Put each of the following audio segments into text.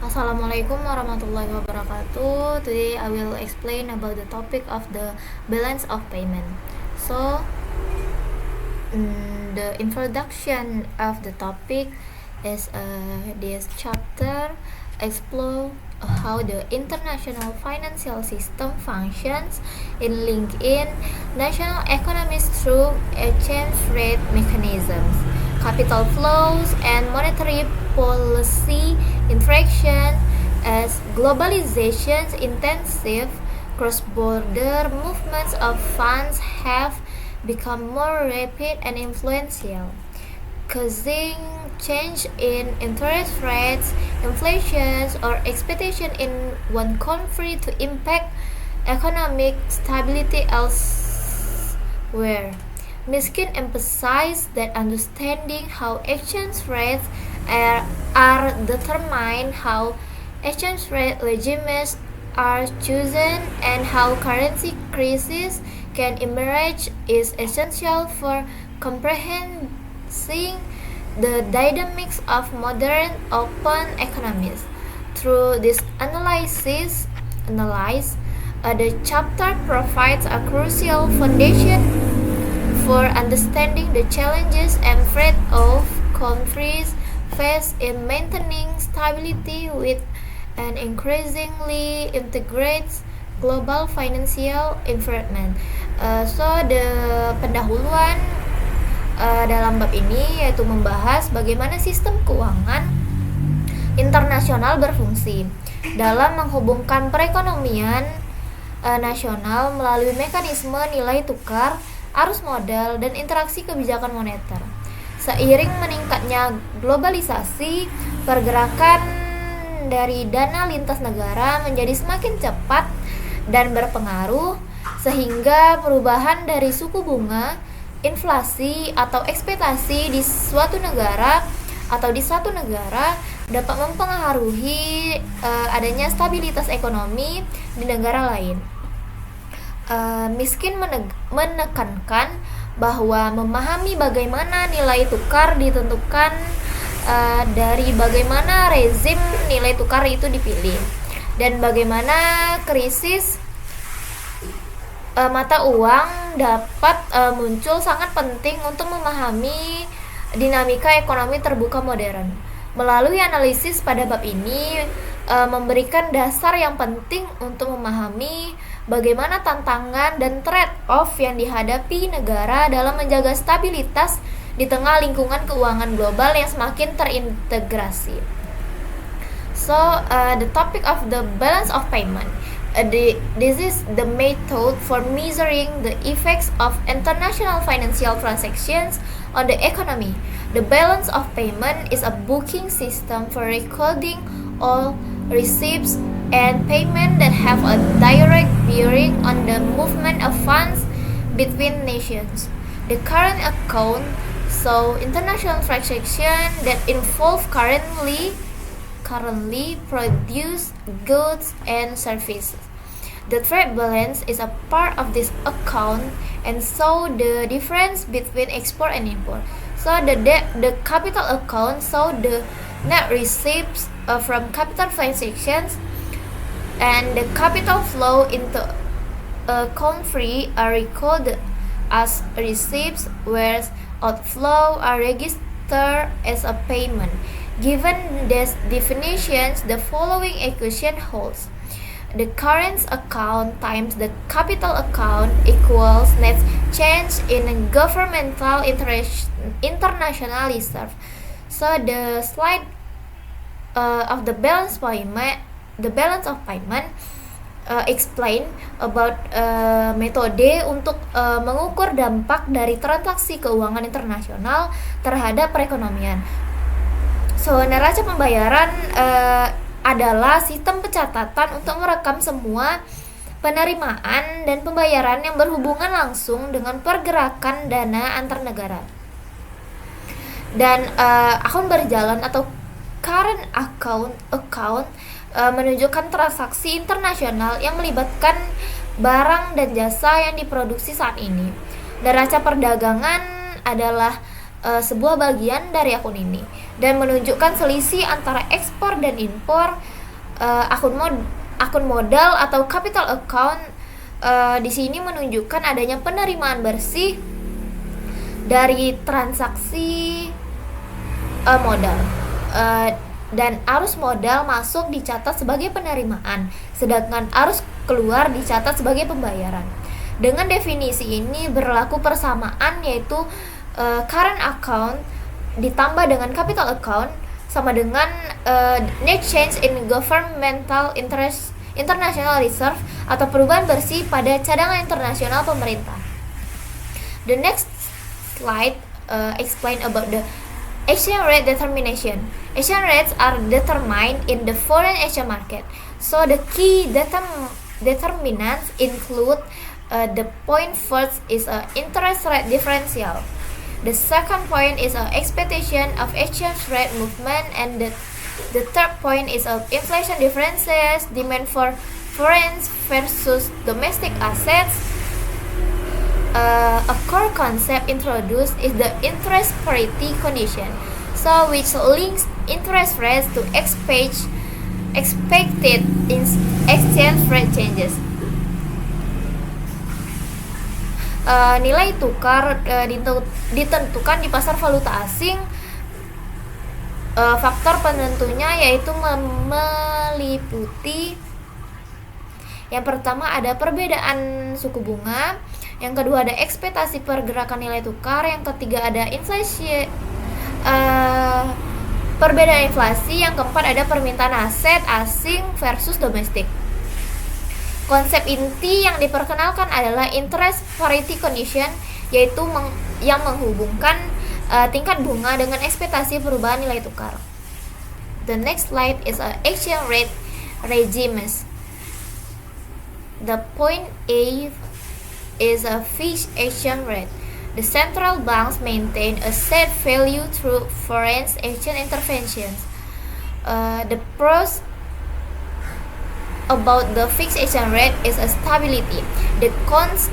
Assalamualaikum warahmatullahi wabarakatuh. Today I will explain about the topic of the balance of payment. So, the introduction of the topic is this chapter explore how the international financial system functions in linking national economies through exchange rate mechanisms, capital flows, and monetary policy interaction. As globalization's intensive cross-border movements of funds have become more rapid and influential, causing change in interest rates, inflation, or expectation in one country to impact economic stability elsewhere. Miskin emphasized that understanding how exchange rates are determined, how exchange rate regimes are chosen, and how currency crises can emerge is essential for comprehending the dynamics of modern open economies. Through this the chapter provides a crucial foundation for understanding the challenges and threats of countries face in maintaining stability with an increasingly integrated global financial environment. The pendahuluan dalam bab ini yaitu membahas bagaimana sistem keuangan internasional berfungsi dalam menghubungkan perekonomian nasional melalui mekanisme nilai tukar, arus modal, dan interaksi kebijakan moneter. Seiring meningkatnya globalisasi, pergerakan dari dana lintas negara menjadi semakin cepat dan berpengaruh, sehingga perubahan dari suku bunga, inflasi, atau ekspektasi di suatu negara dapat mempengaruhi adanya stabilitas ekonomi di negara lain. Miskin menekankan bahwa memahami bagaimana nilai tukar ditentukan dari bagaimana rezim nilai tukar itu dipilih dan bagaimana krisis mata uang dapat muncul sangat penting untuk memahami dinamika ekonomi terbuka modern. Melalui analisis pada bab ini memberikan dasar yang penting untuk memahami bagaimana tantangan dan trade-off yang dihadapi negara dalam menjaga stabilitas di tengah lingkungan keuangan global yang semakin terintegrasi. The topic of the balance of payment. This is the method for measuring the effects of international financial transactions on the economy. The balance of payment is a booking system for recording all receipts and payment that have a direct bearing on the movement of funds between nations. The current account shows international transactions that involve currently produced goods and services. The trade balance is a part of this account and so the difference between export and import. The capital account shows the net receipts from capital transactions, and the capital flow into a country are recorded as receipts, whereas outflow are registered as a payment. Given these definitions, the following equation holds. The current account times the capital account equals net change in governmental international reserve. The slide of the balance of payment explain about metode untuk mengukur dampak dari transaksi keuangan internasional terhadap perekonomian. Neraca pembayaran adalah sistem pencatatan untuk merekam semua penerimaan dan pembayaran yang berhubungan langsung dengan pergerakan dana antar negara. Dan akun berjalan atau current account menunjukkan transaksi internasional yang melibatkan barang dan jasa yang diproduksi saat ini. Neraca perdagangan adalah sebuah bagian dari akun ini dan menunjukkan selisih antara ekspor dan impor akun modal atau capital account di sini menunjukkan adanya penerimaan bersih dari transaksi modal, dan arus modal masuk dicatat sebagai penerimaan, sedangkan arus keluar dicatat sebagai pembayaran. Dengan definisi ini berlaku persamaan, yaitu current account ditambah dengan capital account sama dengan net change in governmental interest international reserve atau perubahan bersih pada cadangan internasional pemerintah. The next slide explain about the exchange rate determination. Exchange rates are determined in the foreign exchange market. So the key determinants include the point first is a interest rate differential. The second point is a expectation of exchange rate movement, and the third point is of inflation differences, demand for foreign versus domestic assets. A core concept introduced is the interest parity condition, so which links interest rates to expected exchange rate changes. Nilai tukar ditentukan di pasar valuta asing. Faktor penentunya yaitu meliputi yang pertama ada perbedaan suku bunga, yang kedua ada ekspektasi pergerakan nilai tukar, yang ketiga ada inflasi, perbedaan inflasi, yang keempat ada permintaan aset asing versus domestik. Konsep inti yang diperkenalkan adalah interest parity condition, yaitu yang menghubungkan tingkat bunga dengan ekspektasi perubahan nilai tukar. The next slide is a exchange rate regimes. The point A is a fixed exchange rate. The central banks maintain a set value through foreign exchange interventions. The pros about the fixed exchange rate is a stability. The cons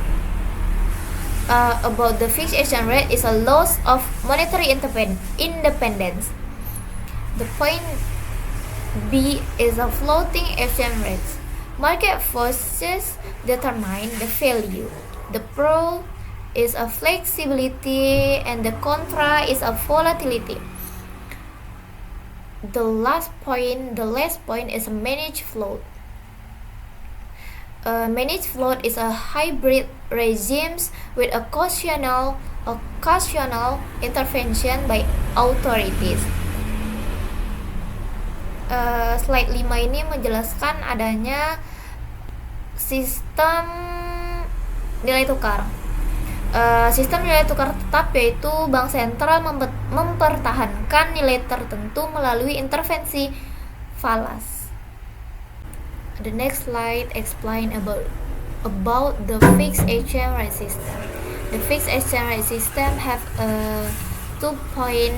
about the fixed exchange rate is a loss of monetary independence. The point B is a floating exchange rate. Market forces determine the value. The pro is a flexibility and the contra is a volatility. The last point is a managed float. Managed float is a hybrid regime with occasional intervention by authorities. Slide 5 ini menjelaskan adanya sistem nilai tukar. Sistem nilai tukar tetap yaitu bank sentral mempertahankan nilai tertentu melalui intervensi falas. The next slide explain about the fixed exchange rate system. The fixed exchange rate system have a 2 point,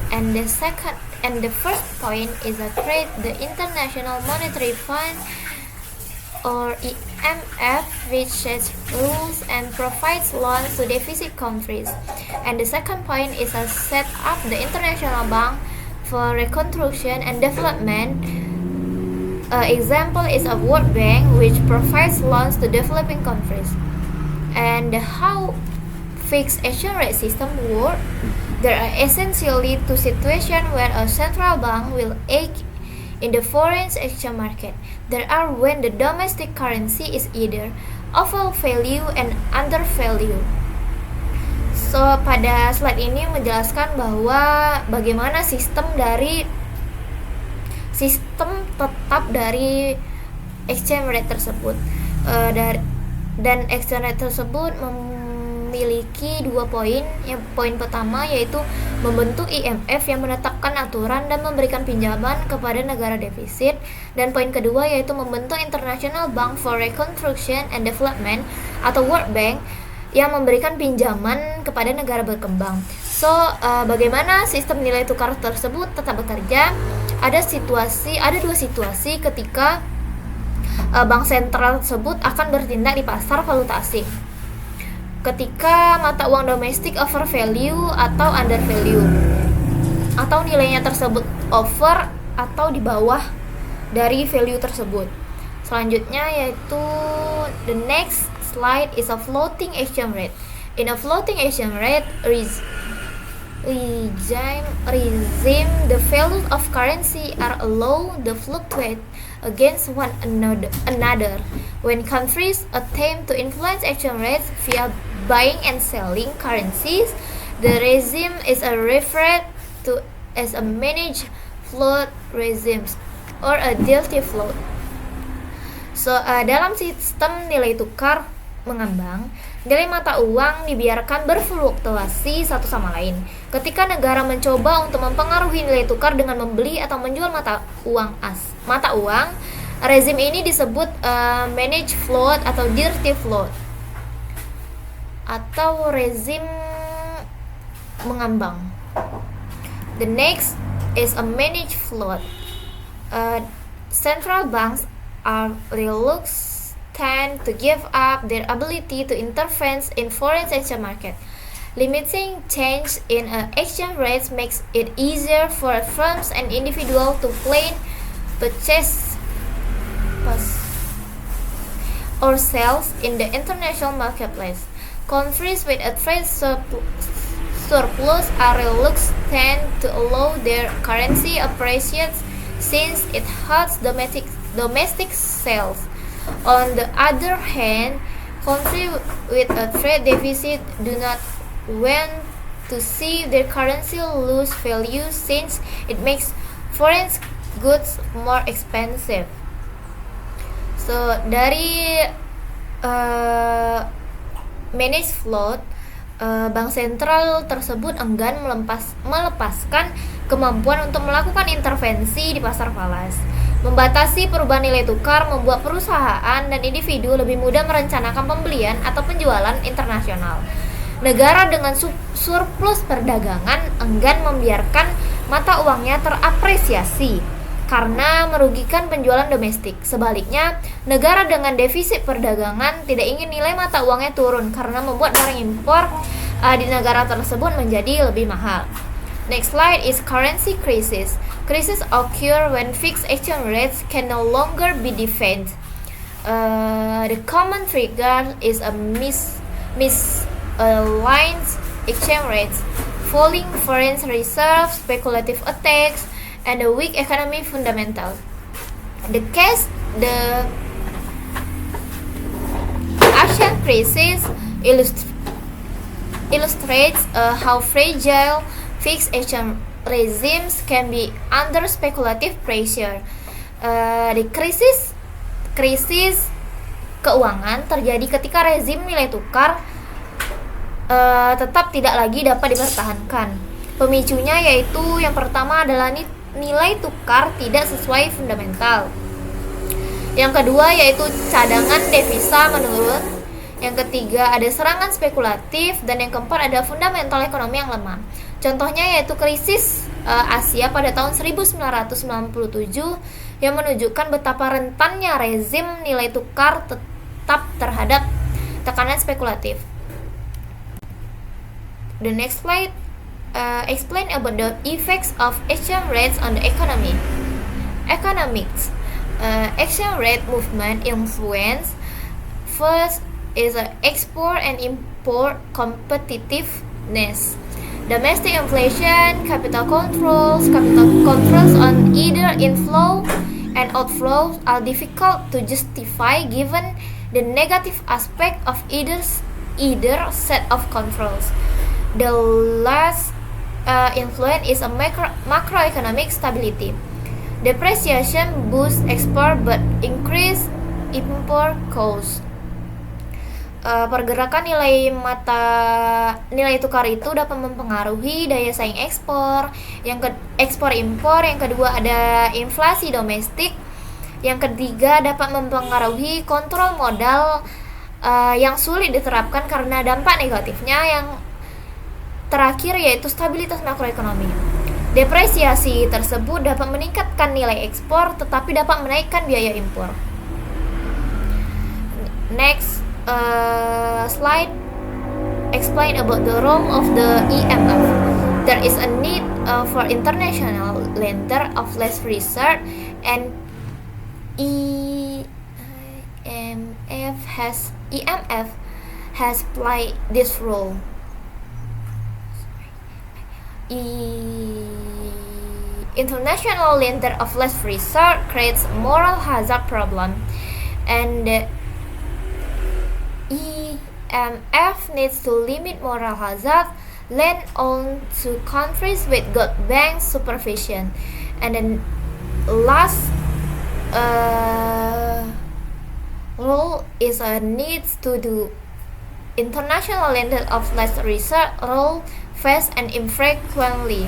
and the first point is a create the International Monetary Fund or IMF, which sets rules and provides loans to deficit countries. And the second point is a set up the International Bank for Reconstruction and Development. Example is a World Bank, which provides loans to developing countries. And how fixed exchange rate system work? There are essentially two situations where a central bank will act in the foreign exchange market. There are when the domestic currency is either overvalued and undervalued. So pada slide ini menjelaskan bahwa bagaimana sistem tetap dari exchange rate tersebut, dan exchange rate tersebut memiliki 2 poin. Yang poin pertama yaitu membentuk IMF yang menetapkan aturan dan memberikan pinjaman kepada negara defisit, dan poin kedua yaitu membentuk International Bank for Reconstruction and Development atau World Bank yang memberikan pinjaman kepada negara berkembang. So bagaimana sistem nilai tukar tersebut tetap bekerja? Ada dua situasi ketika bank sentral tersebut akan bertindak di pasar valuta asing. Ketika mata uang domestik overvalue atau undervalue, atau nilainya tersebut over atau di bawah dari value tersebut. Selanjutnya yaitu the next slide is a floating exchange rate. In a floating exchange rate regime, the values of currency are allowed to fluctuate against one another. When countries attempt to influence exchange rates via buying and selling currencies, the regime is referred to as a managed float regime or a delta float. So, dalam sistem nilai tukar mengambang, nilai mata uang dibiarkan berfluktuasi satu sama lain. Ketika negara mencoba untuk mempengaruhi nilai tukar dengan membeli atau menjual mata uang, rezim ini disebut managed float atau dirty float atau rezim mengambang. The next is a managed float. Central banks are reluctant to give up their ability to intervene in foreign exchange market. Limiting change in exchange rates makes it easier for firms and individuals to plan, purchase or sell in the international marketplace. Countries with a trade surplus are reluctant to allow their currency appreciates since it hurts domestic sales. On the other hand, countries with a trade deficit do not want to see their currency lose value since it makes foreign goods more expensive. So, dari managed float, bank sentral tersebut enggan melepaskan kemampuan untuk melakukan intervensi di pasar falas. Membatasi perubahan nilai tukar membuat perusahaan dan individu lebih mudah merencanakan pembelian atau penjualan internasional. Negara dengan surplus perdagangan enggan membiarkan mata uangnya terapresiasi karena merugikan penjualan domestik. Sebaliknya, negara dengan defisit perdagangan tidak ingin nilai mata uangnya turun karena membuat barang impor di negara tersebut menjadi lebih mahal. Next slide is currency crisis. Crisis occur when fixed exchange rates can no longer be defined. The common trigger is a misaligned exchange rates, falling foreign reserves, speculative attacks, and a weak economic fundamental. The Asian crisis illustrates how fragile fixed exchange regimes can be under speculative pressure. The krisis keuangan terjadi ketika rezim nilai tukar tetap tidak lagi dapat dipertahankan. Pemicunya yaitu yang pertama adalah nilai tukar tidak sesuai fundamental. Yang kedua yaitu cadangan devisa menurun. Yang ketiga ada serangan spekulatif, dan yang keempat ada fundamental ekonomi yang lemah. Contohnya yaitu krisis Asia pada tahun 1997 yang menunjukkan betapa rentannya rezim nilai tukar tetap terhadap tekanan spekulatif. The next slide explain about the effects of exchange rates on the economy. Economics. Exchange rate movement influence first is export and import competitiveness. Domestic inflation, capital controls on either inflow and outflow are difficult to justify given the negative aspect of either set of controls. The last influence is a macroeconomic stability. Depreciation boosts export but increase import costs. Pergerakan nilai tukar itu dapat mempengaruhi daya saing ekspor, ekspor impor, yang kedua ada inflasi domestik, yang ketiga dapat mempengaruhi kontrol modal yang sulit diterapkan karena dampak negatifnya, yang terakhir yaitu stabilitas makroekonomi. Depresiasi tersebut dapat meningkatkan nilai ekspor tetapi dapat menaikkan biaya impor. Next slide explain about the role of the IMF. There is a need for international lender of less research and EMF has played this role. International Lender of Last Resort creates moral hazard problem, and the EMF needs to limit moral hazard lent on to countries with good bank supervision. And then last rule is needs to do International Lender of Last Resort rule fast and infrequently.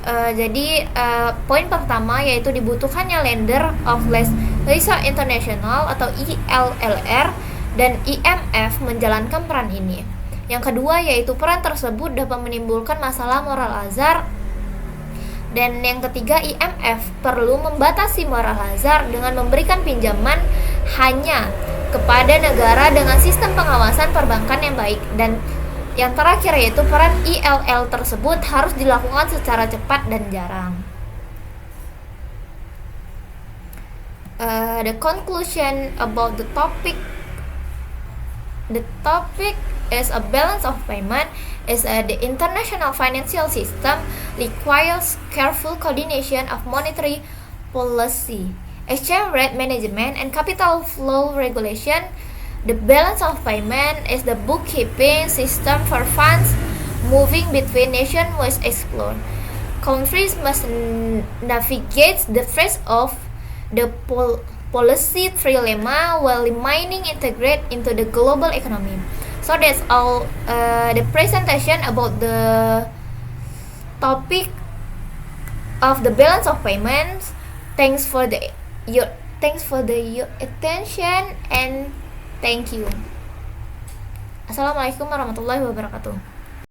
Jadi poin pertama yaitu dibutuhkannya Lender of Last Resort International atau ILLR dan IMF menjalankan peran ini. Yang kedua yaitu peran tersebut dapat menimbulkan masalah moral hazard. Dan yang ketiga, IMF perlu membatasi moral hazard dengan memberikan pinjaman hanya kepada negara dengan sistem pengawasan perbankan yang baik. Dan yang terakhir yaitu peran ILL tersebut harus dilakukan secara cepat dan jarang. The conclusion about the topic is a balance of payment is the international financial system requires careful coordination of monetary policy, exchange rate management, and capital flow regulation. The balance of payment is the bookkeeping system for funds moving between nations was explored. Countries must navigate the phase of the policy trilemma while remaining integrated into the global economy. So that's all the presentation about the topic of the balance of payments. Thanks for your attention and thank you. Assalamualaikum warahmatullahi wabarakatuh.